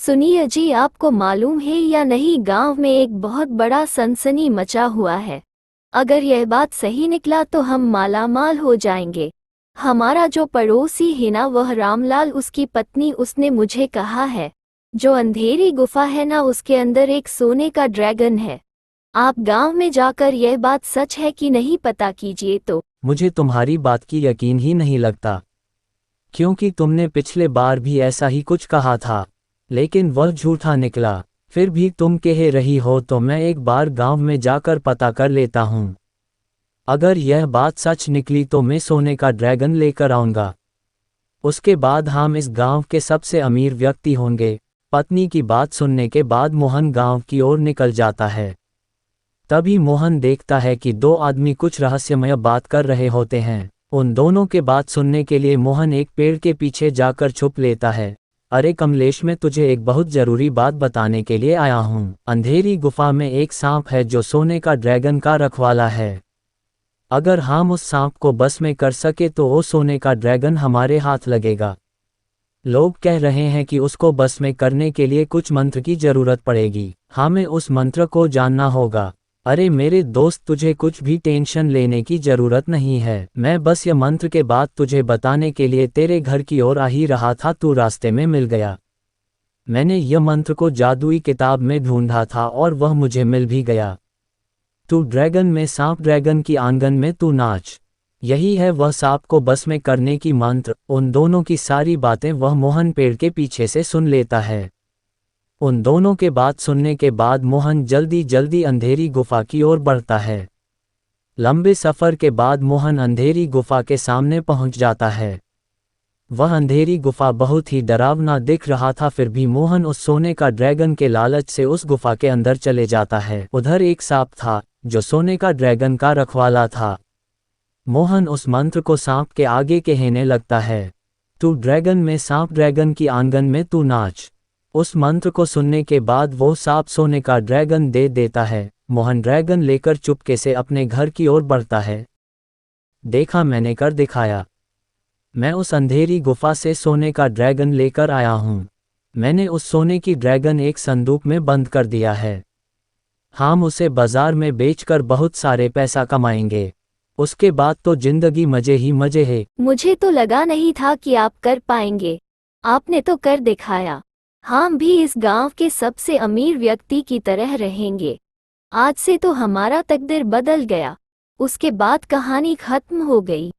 सुनिए जी, आपको मालूम है या नहीं, गांव में एक बहुत बड़ा सनसनी मचा हुआ है। अगर यह बात सही निकला तो हम मालामाल हो जाएंगे। हमारा जो पड़ोसी है ना, वह रामलाल, उसकी पत्नी, उसने मुझे कहा है जो अंधेरी गुफा है ना, उसके अंदर एक सोने का ड्रैगन है। आप गांव में जाकर यह बात सच है कि नहीं पता कीजिए तो। मुझे तुम्हारी बात की यकीन ही नहीं लगता, क्योंकि तुमने पिछले बार भी ऐसा ही कुछ कहा था, लेकिन वह झूठा निकला। फिर भी तुम कह रही हो तो मैं एक बार गांव में जाकर पता कर लेता हूँ। अगर यह बात सच निकली तो मैं सोने का ड्रैगन लेकर आऊँगा। उसके बाद हम इस गांव के सबसे अमीर व्यक्ति होंगे। पत्नी की बात सुनने के बाद मोहन गांव की ओर निकल जाता है। तभी मोहन देखता है कि दो आदमी कुछ रहस्यमय बात कर रहे होते हैं। उन दोनों के बात सुनने के लिए मोहन एक पेड़ के पीछे जाकर छुप लेता है। अरे कमलेश, मैं तुझे एक बहुत जरूरी बात बताने के लिए आया हूँ। अंधेरी गुफा में एक सांप है जो सोने का ड्रैगन का रखवाला है। अगर हम उस सांप को बस में कर सके तो वो सोने का ड्रैगन हमारे हाथ लगेगा। लोग कह रहे हैं कि उसको बस में करने के लिए कुछ मंत्र की जरूरत पड़ेगी। हमें उस मंत्र को जानना होगा। अरे मेरे दोस्त, तुझे कुछ भी टेंशन लेने की जरूरत नहीं है। मैं बस ये मंत्र के बाद तुझे बताने के लिए तेरे घर की ओर आ ही रहा था, तू रास्ते में मिल गया। मैंने यह मंत्र को जादुई किताब में ढूंढा था और वह मुझे मिल भी गया। तू ड्रैगन में सांप, ड्रैगन की आंगन में तू नाच। यही है वह सांप को बस में करने की मंत्र। उन दोनों की सारी बातें वह मोहन पेड़ के पीछे से सुन लेता है। उन दोनों के बात सुनने के बाद मोहन जल्दी जल्दी अंधेरी गुफा की ओर बढ़ता है। लंबे सफ़र के बाद मोहन अंधेरी गुफा के सामने पहुंच जाता है। वह अंधेरी गुफा बहुत ही डरावना दिख रहा था, फिर भी मोहन उस सोने का ड्रैगन के लालच से उस गुफा के अंदर चले जाता है। उधर एक सांप था जो सोने का ड्रैगन का रखवाला था। मोहन उस मंत्र को सांप के आगे कहने लगता है, तू ड्रैगन में सांप, ड्रैगन की आंगन में तू नाच। उस मंत्र को सुनने के बाद वो सांप सोने का ड्रैगन दे देता है। मोहन ड्रैगन लेकर चुपके से अपने घर की ओर बढ़ता है। देखा, मैंने कर दिखाया। मैं उस अंधेरी गुफा से सोने का ड्रैगन लेकर आया हूँ। मैंने उस सोने की ड्रैगन एक संदूक में बंद कर दिया है। हम उसे बाजार में बेचकर बहुत सारे पैसा कमाएंगे। उसके बाद तो जिंदगी मजे ही मजे है। मुझे तो लगा नहीं था कि आप कर पाएंगे। आपने तो कर दिखाया। हम भी इस गांव के सबसे अमीर व्यक्ति की तरह रहेंगे। आज से तो हमारा तकदीर बदल गया। उसके बाद कहानी खत्म हो गई।